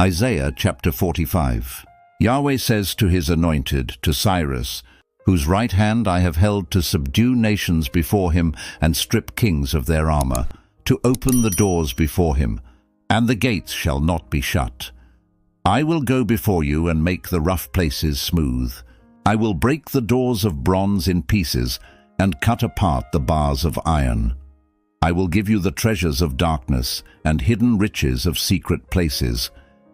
Isaiah chapter 45. Yahweh says to his anointed, to Cyrus, whose right hand I have held to subdue nations before him and strip kings of their armor, to open the doors before him, and the gates shall not be shut. I will go before you and make the rough places smooth. I will break the doors of bronze in pieces and cut apart the bars of iron. I will give you the treasures of darkness and hidden riches of secret places,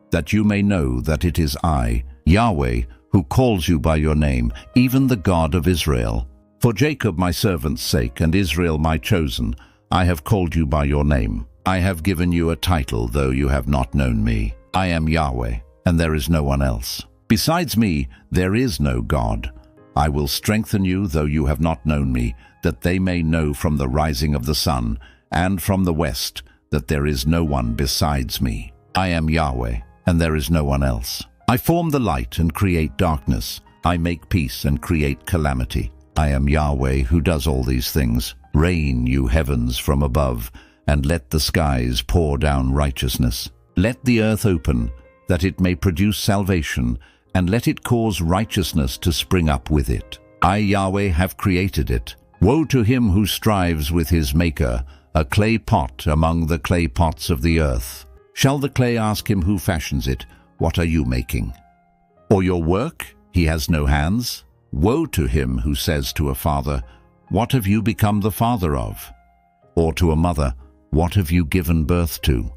that you may know that it is I, Yahweh, who calls you by your name, even the God of Israel. For Jacob my servant's sake and Israel my chosen, I have called you by your name. I have given you a title, though you have not known me. I am Yahweh, and there is no one else. Besides me, there is no God. I will strengthen you, though you have not known me, that they may know from the rising of the sun and from the west that there is no one besides me. I am Yahweh, and there is no one else. I form the light and create darkness. I make peace and create calamity. I am Yahweh who does all these things. Rain, you heavens, from above, and let the skies pour down righteousness. Let the earth open, that it may produce salvation, and let it cause righteousness to spring up with it. I, Yahweh, have created it. Woe to him who strives with his maker, a clay pot among the clay pots of the earth. Shall the clay ask him who fashions it, what are you making? Or your work, he has no hands? Woe to him who says to a father, what have you become the father of? Or to a mother, what have you given birth to?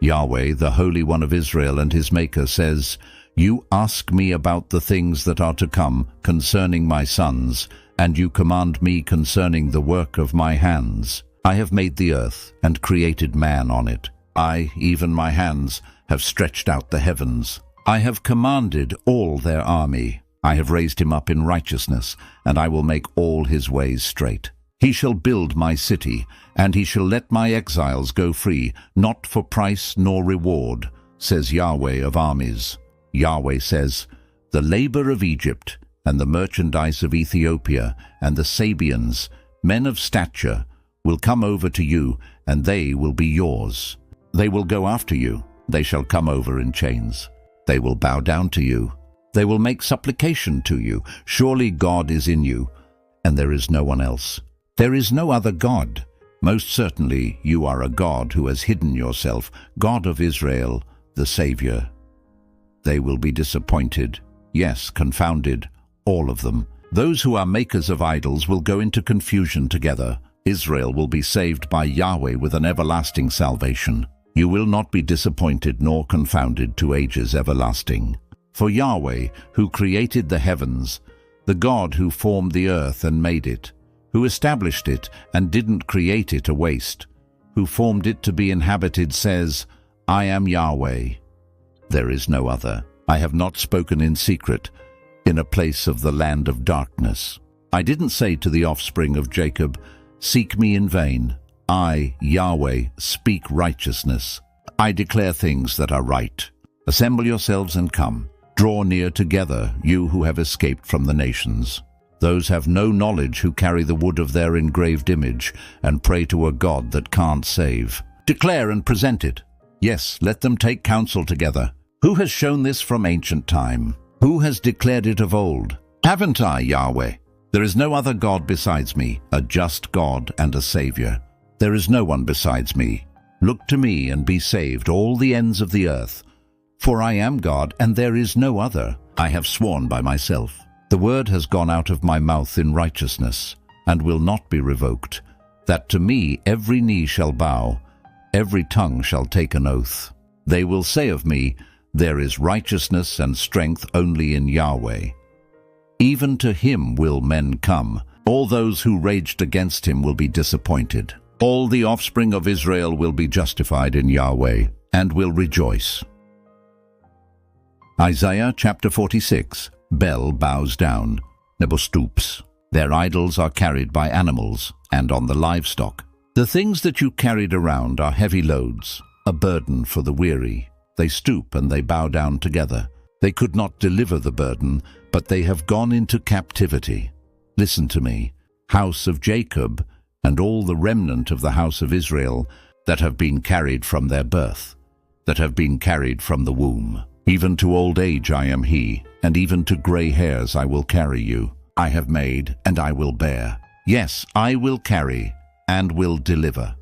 Yahweh, the Holy One of Israel and his Maker, says, you ask me about the things that are to come concerning my sons, and you command me concerning the work of my hands. I have made the earth and created man on it. I, even my hands, have stretched out the heavens. I have commanded all their army. I have raised him up in righteousness, and I will make all his ways straight. He shall build my city, and he shall let my exiles go free, not for price nor reward, says Yahweh of armies. Yahweh says, the labor of Egypt, and the merchandise of Ethiopia, and the Sabians, men of stature, will come over to you, and they will be yours. They will go after you. They shall come over in chains. They will bow down to you. They will make supplication to you. Surely God is in you, and there is no one else. There is no other God. Most certainly you are a God who has hidden yourself, God of Israel, the Savior. They will be disappointed, yes, confounded, all of them. Those who are makers of idols will go into confusion together. Israel will be saved by Yahweh with an everlasting salvation. You will not be disappointed nor confounded to ages everlasting. For Yahweh, who created the heavens, the God who formed the earth and made it, who established it and didn't create it a waste, who formed it to be inhabited, says, I am Yahweh. There is no other. I have not spoken in secret, in a place of the land of darkness. I didn't say to the offspring of Jacob, seek me in vain. I, Yahweh, speak righteousness. I declare things that are right. Assemble yourselves and come. Draw near together, you who have escaped from the nations. Those have no knowledge who carry the wood of their engraved image and pray to a God that can't save. Declare and present it. Yes, let them take counsel together. Who has shown this from ancient time? Who has declared it of old? Haven't I, Yahweh? There is no other God besides me, a just God and a Savior. There is no one besides me. Look to me and be saved, all the ends of the earth. For I am God, and there is no other. I have sworn by myself. The word has gone out of my mouth in righteousness, and will not be revoked, that to me every knee shall bow, every tongue shall take an oath. They will say of me, there is righteousness and strength only in Yahweh. Even to him will men come. All those who raged against him will be disappointed. All the offspring of Israel will be justified in Yahweh, and will rejoice. Isaiah chapter 46. Bel bows down, Nebo stoops. Their idols are carried by animals, and on the livestock. The things that you carried around are heavy loads, a burden for the weary. They stoop and they bow down together. They could not deliver the burden, but they have gone into captivity. Listen to me, house of Jacob, and all the remnant of the house of Israel that have been carried from their birth. that have been carried from the womb. Even to old age I am he, and even to gray hairs I will carry you. I have made, and I will bear. Yes, I will carry, and will deliver.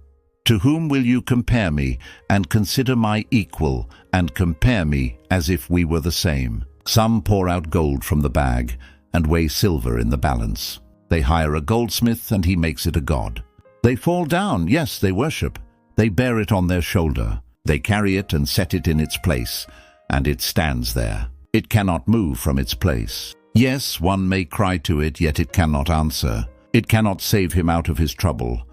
To whom will you compare me, and consider my equal, and compare me as if we were the same? Some pour out gold from the bag, and weigh silver in the balance. They hire a goldsmith, and he makes it a god. They fall down, yes, they worship. They bear it on their shoulder. They carry it and set it in its place, and it stands there. It cannot move from its place. Yes, one may cry to it, yet it cannot answer. It cannot save him out of his trouble.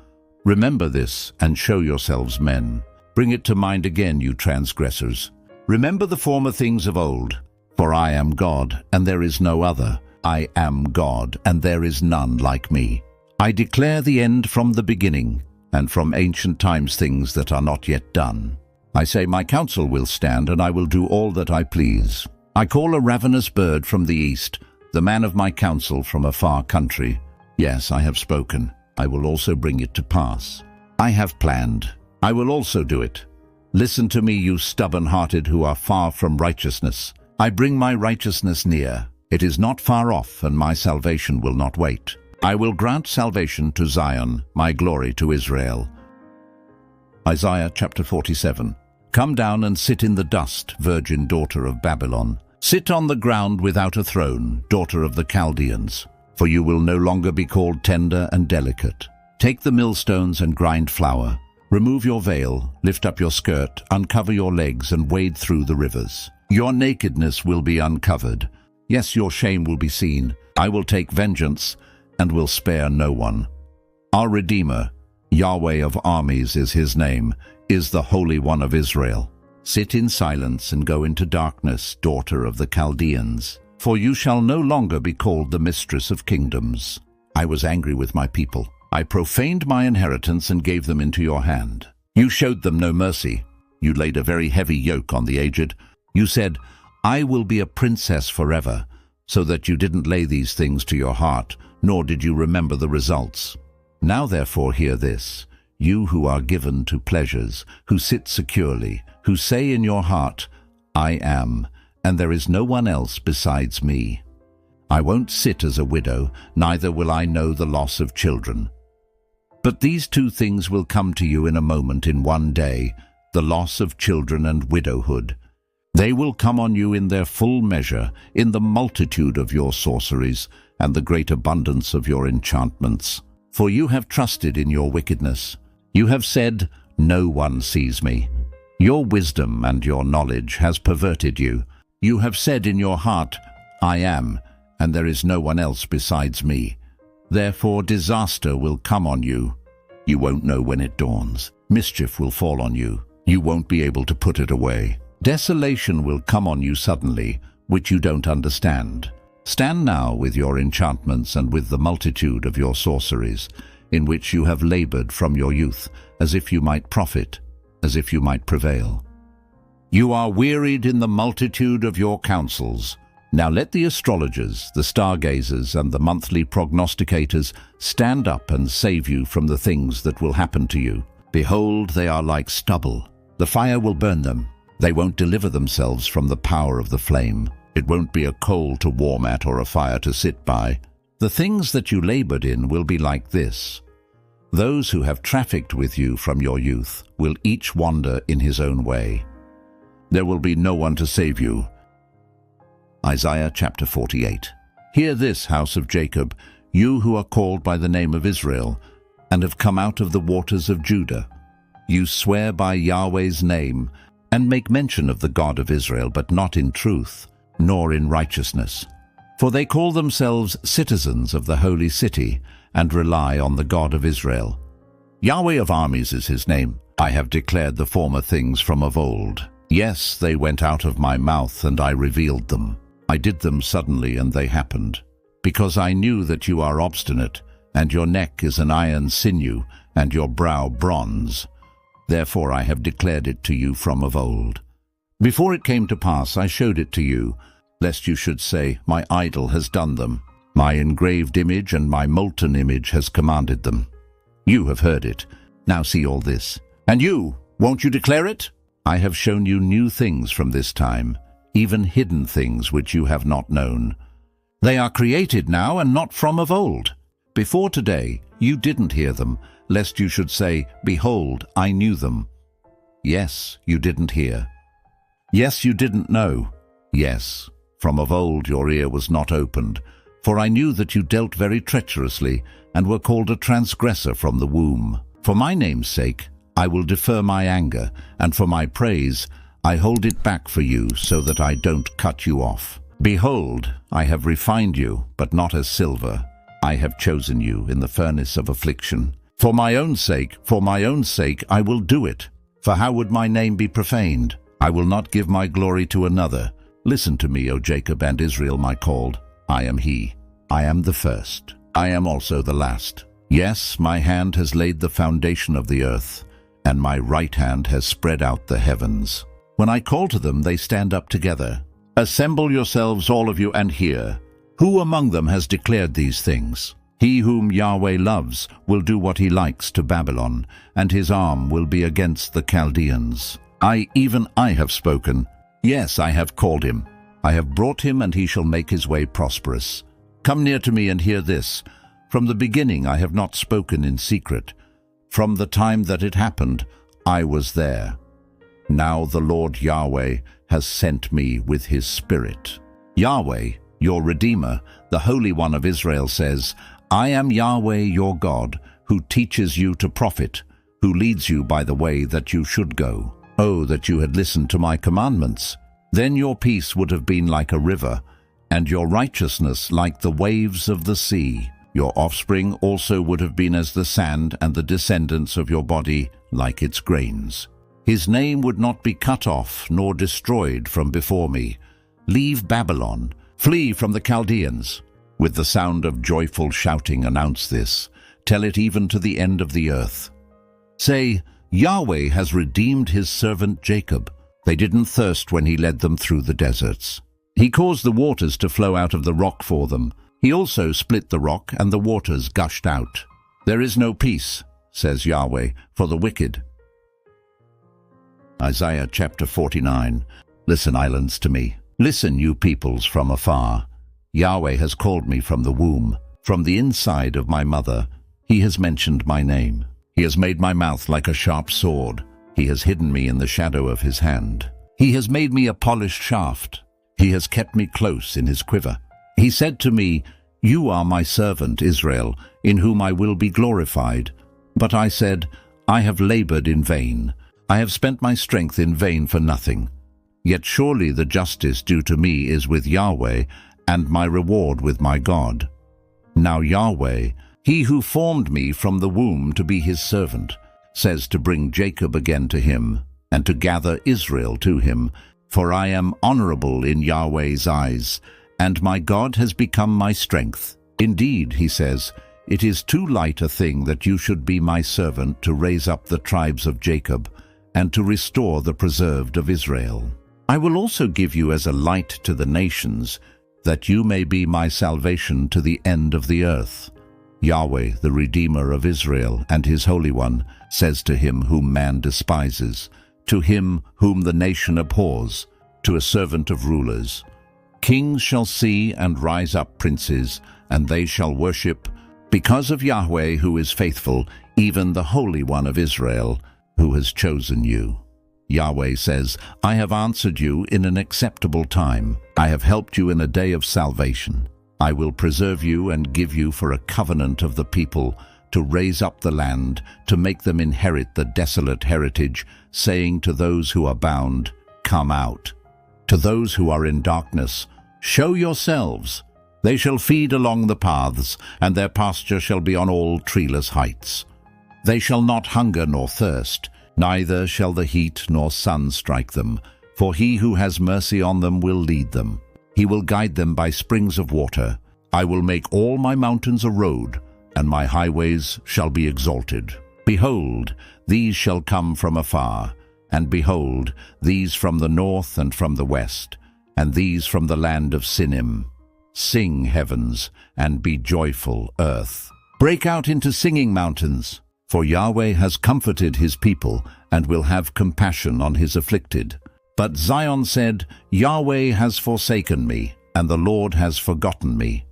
Remember this, and show yourselves men. Bring it to mind again, you transgressors. Remember the former things of old. For I am God, and there is no other. I am God, and there is none like me. I declare the end from the beginning, and from ancient times things that are not yet done. I say my counsel will stand, and I will do all that I please. I call a ravenous bird from the east, the man of my counsel from a far country. Yes, I have spoken. I will also bring it to pass. I have planned. I will also do it. Listen to me, you stubborn-hearted who are far from righteousness. I bring my righteousness near. It is not far off, and my salvation will not wait. I will grant salvation to Zion, my glory to Israel. Isaiah chapter 47. Come down and sit in the dust, virgin daughter of Babylon. Sit on the ground without a throne, daughter of the Chaldeans. For you will no longer be called tender and delicate. Take the millstones and grind flour. Remove your veil, lift up your skirt, uncover your legs, and wade through the rivers. Your nakedness will be uncovered. Yes, your shame will be seen. I will take vengeance, and will spare no one. Our Redeemer, Yahweh of armies is his name, is the Holy One of Israel. Sit in silence and go into darkness, daughter of the Chaldeans. For you shall no longer be called the mistress of kingdoms. I was angry with my people. I profaned my inheritance and gave them into your hand. You showed them no mercy. You laid a very heavy yoke on the aged. You said, I will be a princess forever, so that you didn't lay these things to your heart, nor did you remember the results. Now therefore hear this, you who are given to pleasures, who sit securely, who say in your heart, I am, and there is no one else besides me. I won't sit as a widow, neither will I know the loss of children. But these two things will come to you in a moment, in one day, the loss of children and widowhood. They will come on you in their full measure, in the multitude of your sorceries, and the great abundance of your enchantments. For you have trusted in your wickedness. You have said, no one sees me. Your wisdom and your knowledge has perverted you. You have said in your heart, I am, and there is no one else besides me. Therefore disaster will come on you. You won't know when it dawns. Mischief will fall on you. You won't be able to put it away. Desolation will come on you suddenly, which you don't understand. Stand now with your enchantments and with the multitude of your sorceries, in which you have labored from your youth, as if you might profit, as if you might prevail. You are wearied in the multitude of your counsels. Now let the astrologers, the stargazers, and the monthly prognosticators stand up and save you from the things that will happen to you. Behold, they are like stubble. The fire will burn them. They won't deliver themselves from the power of the flame. It won't be a coal to warm at or a fire to sit by. The things that you labored in will be like this. Those who have trafficked with you from your youth will each wander in his own way. There will be no one to save you. Isaiah chapter 48. Hear this, house of Jacob, you who are called by the name of Israel, and have come out of the waters of Judah. You swear by Yahweh's name, and make mention of the God of Israel, but not in truth, nor in righteousness. For they call themselves citizens of the holy city, and rely on the God of Israel. Yahweh of armies is his name. I have declared the former things from of old. Yes, they went out of my mouth, and I revealed them. I did them suddenly, and they happened. Because I knew that you are obstinate, and your neck is an iron sinew, and your brow bronze. Therefore I have declared it to you from of old. Before it came to pass, I showed it to you, lest you should say, my idol has done them. My engraved image and my molten image has commanded them. You have heard it. Now see all this. And you, won't you declare it? I have shown you new things from this time, even hidden things which you have not known. They are created now and not from of old. Before today you didn't hear them, lest you should say, Behold, I knew them. Yes, you didn't hear. Yes, you didn't know. Yes, from of old your ear was not opened. For I knew that you dealt very treacherously, and were called a transgressor from the womb. For my name's sake I will defer my anger, and for my praise I hold it back for you, so that I don't cut you off. Behold, I have refined you, but not as silver. I have chosen you in the furnace of affliction. For my own sake, I will do it. For how would my name be profaned? I will not give my glory to another. Listen to me, O Jacob and Israel, my called. I am he. I am the first. I am also the last. Yes, my hand has laid the foundation of the earth, and my right hand has spread out the heavens. When I call to them, they stand up together. Assemble yourselves, all of you, and hear. Who among them has declared these things? He whom Yahweh loves will do what he likes to Babylon, and his arm will be against the Chaldeans. Even I have spoken. Yes, I have called him. I have brought him, and he shall make his way prosperous. Come near to me and hear this. From the beginning I have not spoken in secret. From the time that it happened, I was there. Now the Lord Yahweh has sent me with his Spirit. Yahweh, your Redeemer, the Holy One of Israel, says, I am Yahweh your God, who teaches you to profit, who leads you by the way that you should go. Oh, that you had listened to my commandments! Then your peace would have been like a river, and your righteousness like the waves of the sea. Your offspring also would have been as the sand, and the descendants of your body like its grains. His name would not be cut off nor destroyed from before me. Leave Babylon, flee from the Chaldeans. With the sound of joyful shouting announce this. Tell it even to the end of the earth. Say, Yahweh has redeemed his servant Jacob. They didn't thirst when he led them through the deserts. He caused the waters to flow out of the rock for them. He also split the rock, and the waters gushed out. There is no peace, says Yahweh, for the wicked. Isaiah chapter 49. Listen, islands, to me. Listen, you peoples from afar. Yahweh has called me from the womb. From the inside of my mother, he has mentioned my name. He has made my mouth like a sharp sword. He has hidden me in the shadow of his hand. He has made me a polished shaft. He has kept me close in his quiver. He said to me, You are my servant, Israel, in whom I will be glorified. But I said, I have labored in vain. I have spent my strength in vain for nothing. Yet surely the justice due to me is with Yahweh, and my reward with my God. Now Yahweh, he who formed me from the womb to be his servant, says to bring Jacob again to him, and to gather Israel to him. For I am honorable in Yahweh's eyes, and my God has become my strength. Indeed, he says, it is too light a thing that you should be my servant to raise up the tribes of Jacob, and to restore the preserved of Israel. I will also give you as a light to the nations, that you may be my salvation to the end of the earth. Yahweh, the Redeemer of Israel and his Holy One, says to him whom man despises, to him whom the nation abhors, to a servant of rulers. Kings shall see and rise up princes, and they shall worship, because of Yahweh who is faithful, even the Holy One of Israel, who has chosen you. Yahweh says, I have answered you in an acceptable time. I have helped you in a day of salvation. I will preserve you and give you for a covenant of the people, to raise up the land, to make them inherit the desolate heritage, saying to those who are bound, Come out. To those who are in darkness, show yourselves. They shall feed along the paths, and their pasture shall be on all treeless heights. They shall not hunger nor thirst, neither shall the heat nor sun strike them, for he who has mercy on them will lead them. He will guide them by springs of water. I will make all my mountains a road, and my highways shall be exalted. Behold, these shall come from afar, and behold, these from the north and from the west, and these from the land of Sinim. Sing, heavens, and be joyful, earth. Break out into singing, mountains. For Yahweh has comforted his people, and will have compassion on his afflicted. But Zion said, Yahweh has forsaken me, and the Lord has forgotten me.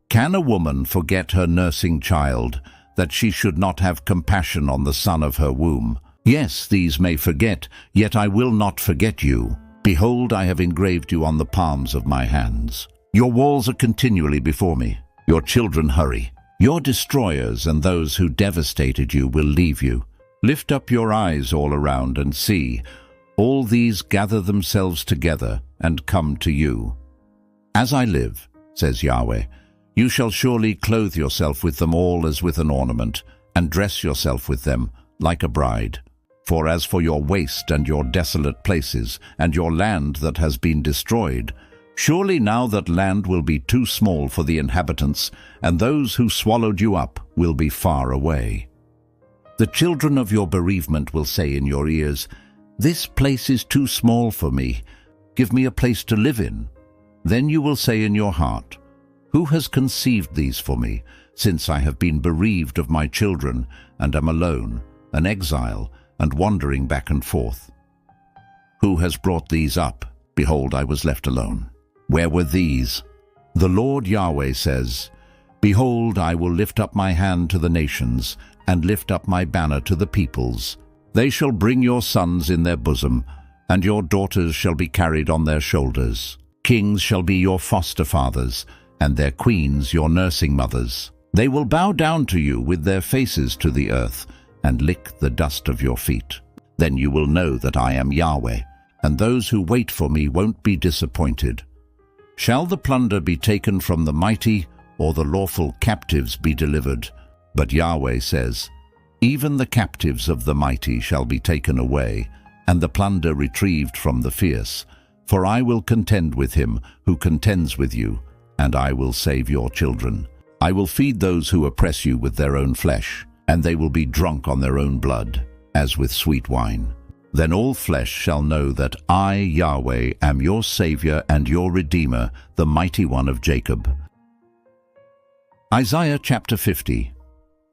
Can a woman forget her nursing child, that she should not have compassion on the son of her womb? Yes, these may forget, yet I will not forget you. Behold, I have engraved you on the palms of my hands. Your walls are continually before me. Your children hurry. Your destroyers and those who devastated you will leave you. Lift up your eyes all around and see. All these gather themselves together and come to you. As I live, says Yahweh, you shall surely clothe yourself with them all as with an ornament, and dress yourself with them like a bride. For as for your waste and your desolate places, and your land that has been destroyed, surely now that land will be too small for the inhabitants, and those who swallowed you up will be far away. The children of your bereavement will say in your ears, This place is too small for me. Give me a place to live in. Then you will say in your heart, Who has conceived these for me, since I have been bereaved of my children, and am alone, an exile, and wandering back and forth? Who has brought these up? Behold, I was left alone. Where were these? The Lord Yahweh says, Behold, I will lift up my hand to the nations, and lift up my banner to the peoples. They shall bring your sons in their bosom, and your daughters shall be carried on their shoulders. Kings shall be your foster fathers, and their queens your nursing mothers. They will bow down to you with their faces to the earth, and lick the dust of your feet. Then you will know that I am Yahweh, and those who wait for me won't be disappointed. Shall the plunder be taken from the mighty, or the lawful captives be delivered? But Yahweh says, Even the captives of the mighty shall be taken away, and the plunder retrieved from the fierce. For I will contend with him who contends with you, and I will save your children. I will feed those who oppress you with their own flesh, and they will be drunk on their own blood, as with sweet wine. Then all flesh shall know that I, Yahweh, am your Savior and your Redeemer, the Mighty One of Jacob. Isaiah chapter 50.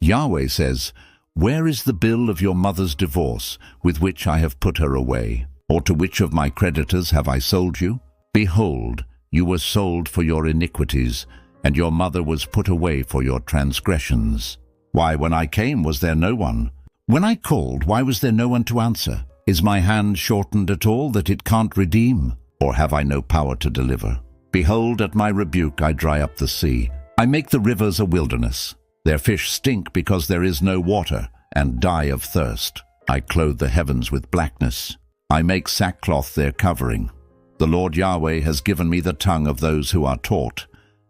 Yahweh says, Where is the bill of your mother's divorce, with which I have put her away? Or to which of my creditors have I sold you? Behold, you were sold for your iniquities, and your mother was put away for your transgressions. Why, when I came, was there no one? When I called, why was there no one to answer? Is my hand shortened at all that it can't redeem? Or have I no power to deliver? Behold, at my rebuke I dry up the sea. I make the rivers a wilderness. Their fish stink because there is no water, and die of thirst. I clothe the heavens with blackness. I make sackcloth their covering. The Lord Yahweh has given me the tongue of those who are taught,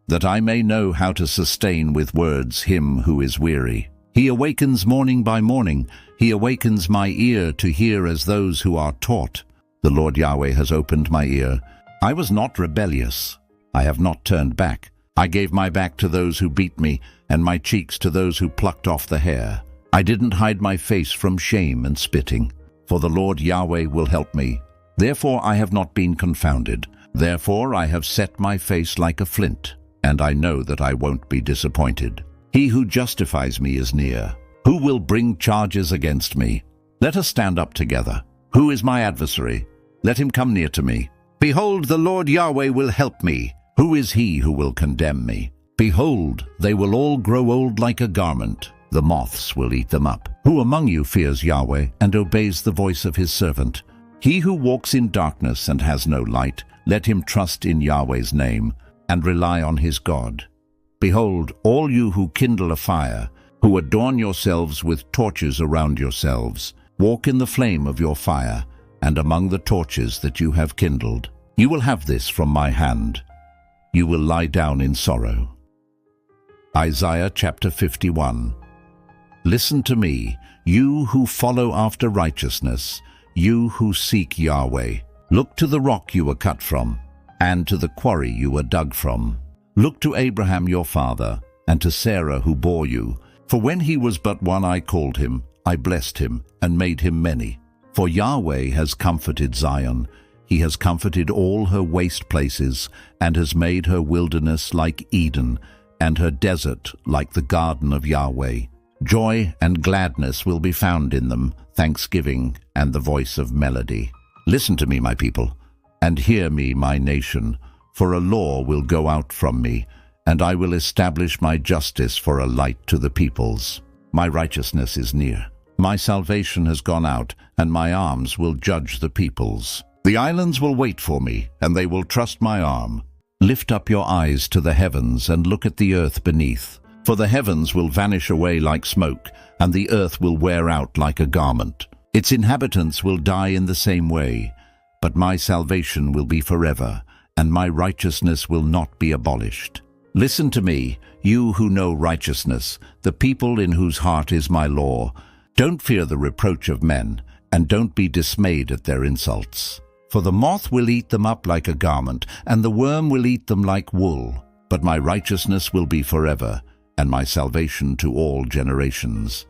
that I may know how to sustain with words him who is weary. He awakens morning by morning. He awakens my ear to hear as those who are taught. The Lord Yahweh has opened my ear. I was not rebellious. I have not turned back. I gave my back to those who beat me, and my cheeks to those who plucked off the hair. I didn't hide my face from shame and spitting, for the Lord Yahweh will help me. Therefore I have not been confounded. Therefore I have set my face like a flint, and I know that I won't be disappointed. He who justifies me is near. Who will bring charges against me? Let us stand up together. Who is my adversary? Let him come near to me. Behold, the Lord Yahweh will help me. Who is he who will condemn me? Behold, they will all grow old like a garment. The moths will eat them up. Who among you fears Yahweh and obeys the voice of his servant? He who walks in darkness and has no light, let him trust in Yahweh's name and rely on his God. Behold, all you who kindle a fire, who adorn yourselves with torches around yourselves, walk in the flame of your fire and among the torches that you have kindled. You will have this from my hand. You will lie down in sorrow. Isaiah chapter 51. Listen to me, you who follow after righteousness, you who seek Yahweh. Look to the rock you were cut from, and to the quarry you were dug from. Look to Abraham your father, and to Sarah who bore you. For when he was but one I called him, I blessed him, and made him many. For Yahweh has comforted Zion. He has comforted all her waste places, and has made her wilderness like Eden, and her desert like the garden of Yahweh. Joy and gladness will be found in them, thanksgiving and the voice of melody. Listen to me, my people, and hear me, my nation, for a law will go out from me, and I will establish my justice for a light to the peoples. My righteousness is near. My salvation has gone out, and my arms will judge the peoples. The islands will wait for me, and they will trust my arm. Lift up your eyes to the heavens and look at the earth beneath. For the heavens will vanish away like smoke, and the earth will wear out like a garment. Its inhabitants will die in the same way, but my salvation will be forever, and my righteousness will not be abolished. Listen to me, you who know righteousness, the people in whose heart is my law. Don't fear the reproach of men, and don't be dismayed at their insults. For the moth will eat them up like a garment, and the worm will eat them like wool. But my righteousness will be forever, and my salvation to all generations.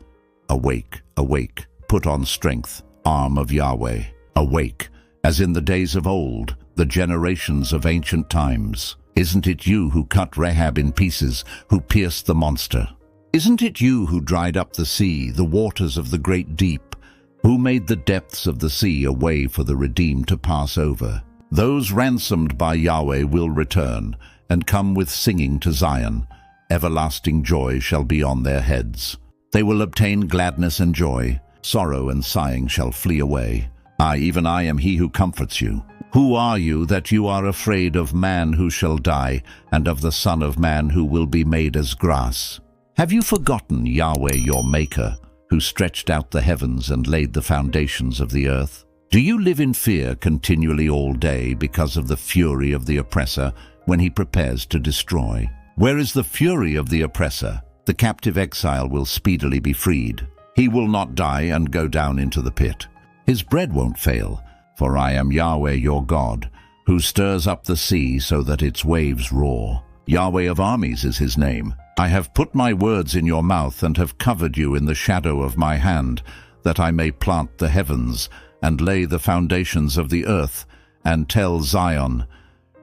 Awake, awake, put on strength, arm of Yahweh. Awake, as in the days of old, the generations of ancient times. Isn't it you who cut Rahab in pieces, who pierced the monster? Isn't it you who dried up the sea, the waters of the great deep, who made the depths of the sea a way for the redeemed to pass over? Those ransomed by Yahweh will return, and come with singing to Zion. Everlasting joy shall be on their heads. They will obtain gladness and joy. Sorrow and sighing shall flee away. Even I am he who comforts you. Who are you that you are afraid of man who shall die, and of the Son of Man who will be made as grass? Have you forgotten Yahweh your Maker, who stretched out the heavens and laid the foundations of the earth? Do you live in fear continually all day because of the fury of the oppressor when he prepares to destroy? Where is the fury of the oppressor? The captive exile will speedily be freed. He will not die and go down into the pit. His bread won't fail, for I am Yahweh your God, who stirs up the sea so that its waves roar. Yahweh of armies is his name. I have put my words in your mouth and have covered you in the shadow of my hand, that I may plant the heavens and lay the foundations of the earth, and tell Zion,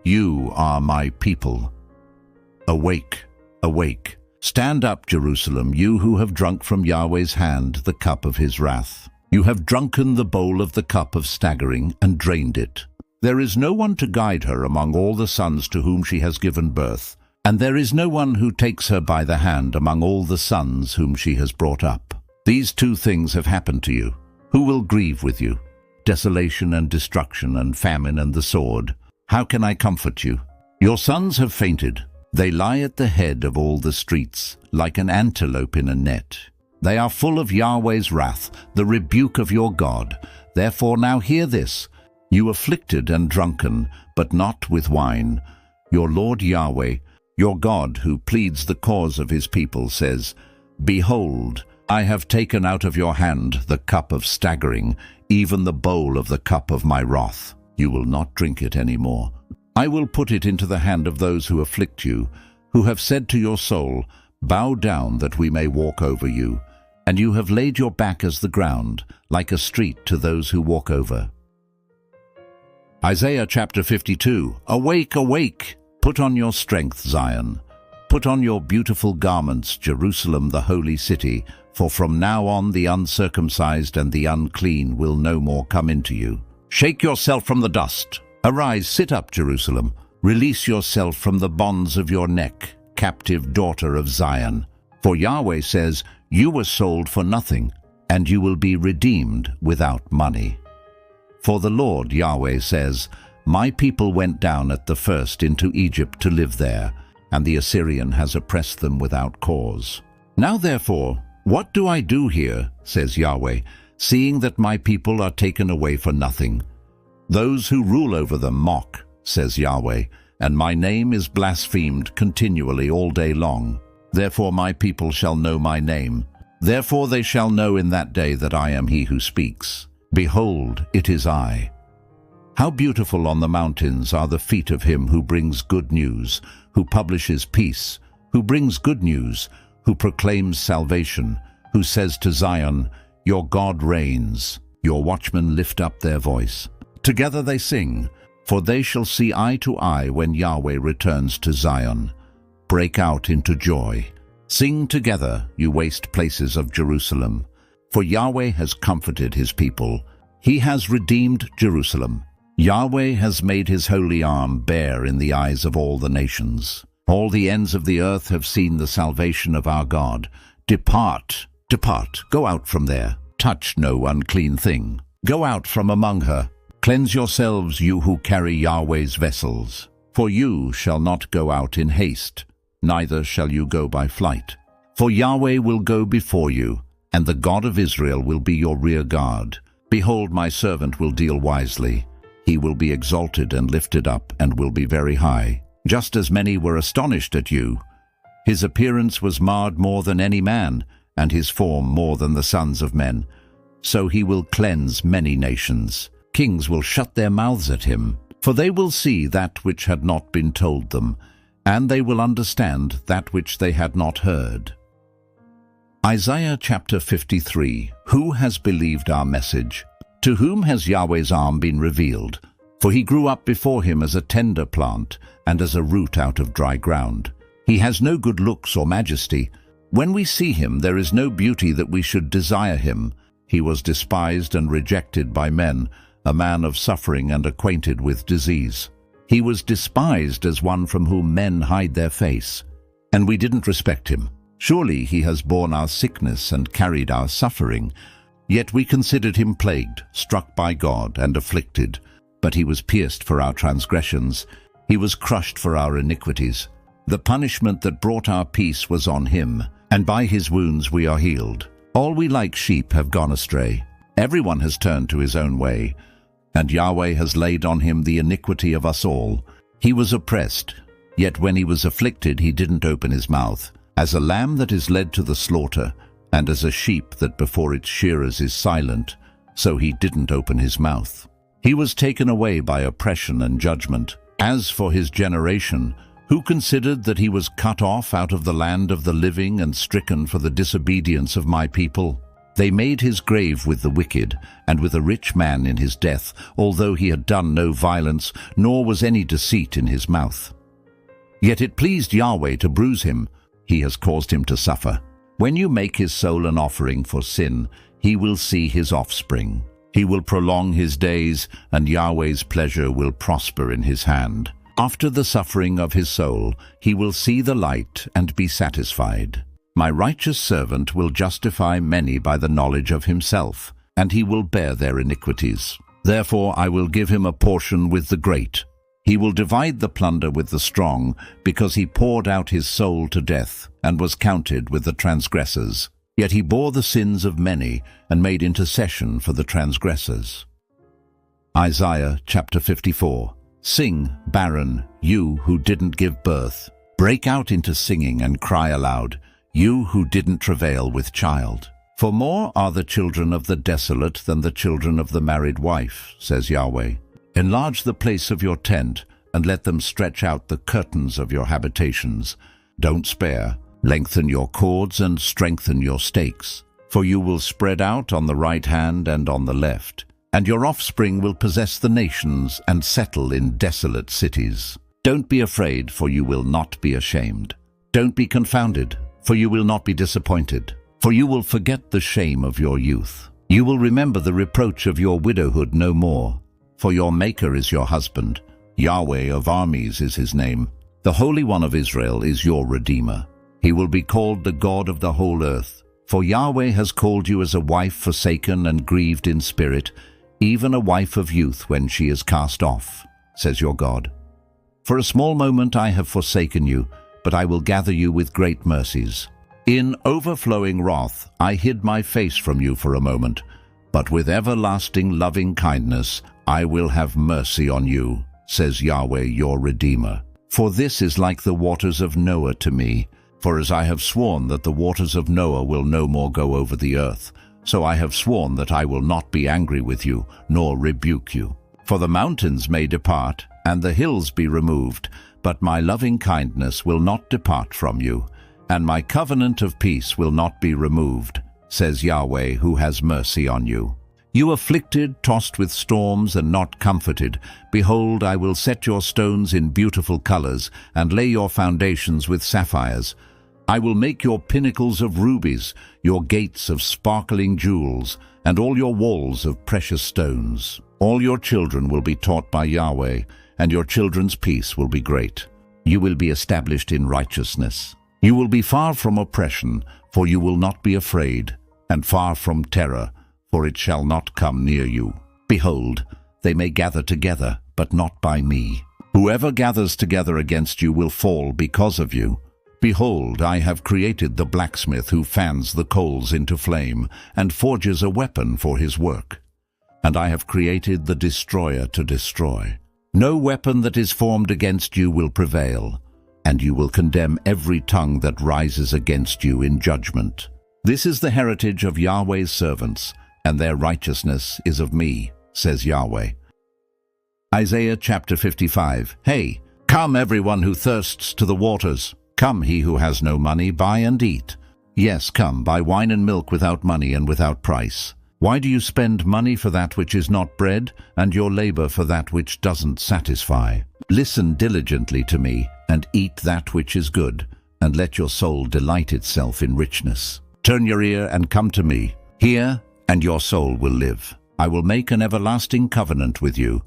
you are my people. Awake, awake. Stand up, Jerusalem, you who have drunk from Yahweh's hand the cup of his wrath. You have drunken the bowl of the cup of staggering and drained it. There is no one to guide her among all the sons to whom she has given birth, and there is no one who takes her by the hand among all the sons whom she has brought up. These two things have happened to you. Who will grieve with you? Desolation and destruction and famine and the sword. How can I comfort you? Your sons have fainted. They lie at the head of all the streets, like an antelope in a net. They are full of Yahweh's wrath, the rebuke of your God. Therefore now hear this, you afflicted and drunken, but not with wine. Your Lord Yahweh, your God, who pleads the cause of his people, says, behold, I have taken out of your hand the cup of staggering, even the bowl of the cup of my wrath. You will not drink it any more. I will put it into the hand of those who afflict you, who have said to your soul, bow down that we may walk over you. And you have laid your back as the ground, like a street to those who walk over. Isaiah chapter 52. Awake, awake! Put on your strength, Zion. Put on your beautiful garments, Jerusalem, the holy city, for from now on the uncircumcised and the unclean will no more come into you. Shake yourself from the dust. Arise, sit up, Jerusalem. Release yourself from the bonds of your neck, captive daughter of Zion. For Yahweh says, you were sold for nothing, and you will be redeemed without money. For the Lord Yahweh says, my people went down at the first into Egypt to live there, and the Assyrian has oppressed them without cause. Now therefore, what do I do here, says Yahweh, seeing that my people are taken away for nothing? Those who rule over them mock, says Yahweh, and my name is blasphemed continually all day long. Therefore my people shall know my name. Therefore they shall know in that day that I am he who speaks. Behold, it is I. How beautiful on the mountains are the feet of him who brings good news, who publishes peace, who brings good news, who proclaims salvation, who says to Zion, your God reigns. Your watchmen lift up their voice. Together they sing, for they shall see eye to eye when Yahweh returns to Zion. Break out into joy. Sing together, you waste places of Jerusalem, for Yahweh has comforted his people. He has redeemed Jerusalem. Yahweh has made his holy arm bare in the eyes of all the nations. All the ends of the earth have seen the salvation of our God. Depart, depart, go out from there. Touch no unclean thing. Go out from among her. Cleanse yourselves, you who carry Yahweh's vessels. For you shall not go out in haste, neither shall you go by flight. For Yahweh will go before you, and the God of Israel will be your rear guard. Behold, my servant will deal wisely. He will be exalted and lifted up, and will be very high. Just as many were astonished at you. His appearance was marred more than any man, and his form more than the sons of men. So he will cleanse many nations. Kings will shut their mouths at him, for they will see that which had not been told them, and they will understand that which they had not heard. Isaiah chapter 53. Who has believed our message? To whom has Yahweh's arm been revealed? For he grew up before him as a tender plant, and as a root out of dry ground. He has no good looks or majesty. When we see him, there is no beauty that we should desire him. He was despised and rejected by men, a man of suffering and acquainted with disease. He was despised as one from whom men hide their face, and we didn't respect him. Surely he has borne our sickness and carried our suffering. Yet we considered him plagued, struck by God, and afflicted. But he was pierced for our transgressions. He was crushed for our iniquities. The punishment that brought our peace was on him, and by his wounds we are healed. All we like sheep have gone astray. Everyone has turned to his own way, and Yahweh has laid on him the iniquity of us all. He was oppressed, yet when he was afflicted he didn't open his mouth. As a lamb that is led to the slaughter, and as a sheep that before its shearers is silent, so he didn't open his mouth. He was taken away by oppression and judgment. As for his generation, who considered that he was cut off out of the land of the living and stricken for the disobedience of my people? They made his grave with the wicked, and with a rich man in his death, although he had done no violence, nor was any deceit in his mouth. Yet it pleased Yahweh to bruise him. He has caused him to suffer. When you make his soul an offering for sin, he will see his offspring. He will prolong his days, and Yahweh's pleasure will prosper in his hand. After the suffering of his soul, he will see the light and be satisfied. My righteous servant will justify many by the knowledge of himself, and he will bear their iniquities. Therefore I will give him a portion with the great. He will divide the plunder with the strong, because he poured out his soul to death, and was counted with the transgressors. Yet he bore the sins of many, and made intercession for the transgressors. Isaiah chapter 54. Sing, barren, you who didn't give birth. Break out into singing and cry aloud, you who didn't travail with child. For more are the children of the desolate than the children of the married wife, says Yahweh. Enlarge the place of your tent, and let them stretch out the curtains of your habitations. Don't spare. Lengthen your cords and strengthen your stakes. For you will spread out on the right hand and on the left, and your offspring will possess the nations and settle in desolate cities. Don't be afraid, for you will not be ashamed. Don't be confounded, for you will not be disappointed. For you will forget the shame of your youth. You will remember the reproach of your widowhood no more. For your Maker is your husband. Yahweh of armies is his name. The Holy One of Israel is your Redeemer. He will be called the God of the whole earth. For Yahweh has called you as a wife forsaken and grieved in spirit, even a wife of youth when she is cast off, says your God. For a small moment I have forsaken you, but I will gather you with great mercies. In overflowing wrath I hid my face from you for a moment, but with everlasting loving kindness I will have mercy on you, says Yahweh your Redeemer. For this is like the waters of Noah to me. For as I have sworn that the waters of Noah will no more go over the earth, so I have sworn that I will not be angry with you, nor rebuke you. For the mountains may depart, and the hills be removed, but my loving kindness will not depart from you, and my covenant of peace will not be removed, says Yahweh who has mercy on you. You afflicted, tossed with storms, and not comforted, behold, I will set your stones in beautiful colors, and lay your foundations with sapphires. I will make your pinnacles of rubies, your gates of sparkling jewels, and all your walls of precious stones. All your children will be taught by Yahweh, and your children's peace will be great. You will be established in righteousness. You will be far from oppression, for you will not be afraid, and far from terror, for it shall not come near you. Behold, they may gather together, but not by me. Whoever gathers together against you will fall because of you. Behold, I have created the blacksmith who fans the coals into flame and forges a weapon for his work. And I have created the destroyer to destroy. No weapon that is formed against you will prevail, and you will condemn every tongue that rises against you in judgment. This is the heritage of Yahweh's servants, and their righteousness is of me, says Yahweh. Isaiah chapter 55. Hey, come everyone who thirsts to the waters. Come, he who has no money, buy and eat. Yes, come, buy wine and milk without money and without price. Why do you spend money for that which is not bread, and your labor for that which doesn't satisfy? Listen diligently to me, and eat that which is good, and let your soul delight itself in richness. Turn your ear and come to me. Hear, and your soul will live. I will make an everlasting covenant with you,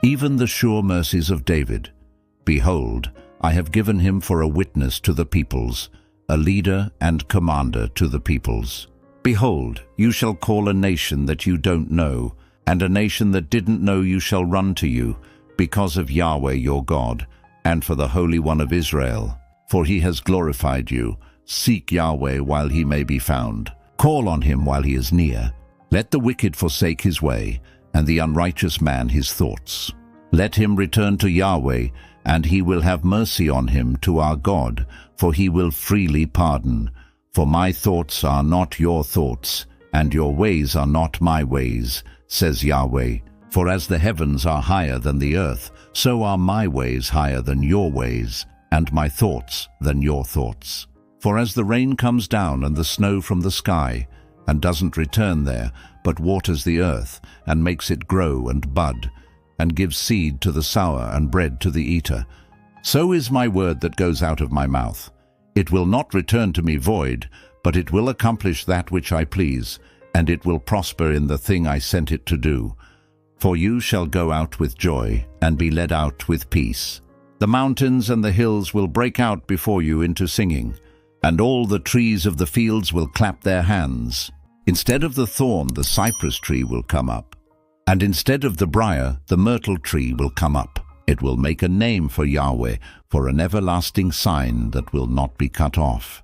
even the sure mercies of David. Behold, I have given him for a witness to the peoples, a leader and commander to the peoples. Behold, you shall call a nation that you don't know, and a nation that didn't know you shall run to you, because of Yahweh your God, and for the Holy One of Israel. For he has glorified you. Seek Yahweh while he may be found. Call on him while he is near. Let the wicked forsake his way, and the unrighteous man his thoughts. Let him return to Yahweh, and he will have mercy on him, to our God, for he will freely pardon. For my thoughts are not your thoughts, and your ways are not my ways, says Yahweh. For as the heavens are higher than the earth, so are my ways higher than your ways, and my thoughts than your thoughts. For as the rain comes down and the snow from the sky, and doesn't return there, but waters the earth, and makes it grow and bud, and gives seed to the sower and bread to the eater, so is my word that goes out of my mouth. It will not return to me void, but it will accomplish that which I please, and it will prosper in the thing I sent it to do. For you shall go out with joy, and be led out with peace. The mountains and the hills will break out before you into singing, and all the trees of the fields will clap their hands. Instead of the thorn, the cypress tree will come up, and instead of the briar, the myrtle tree will come up. It will make a name for Yahweh, for an everlasting sign that will not be cut off.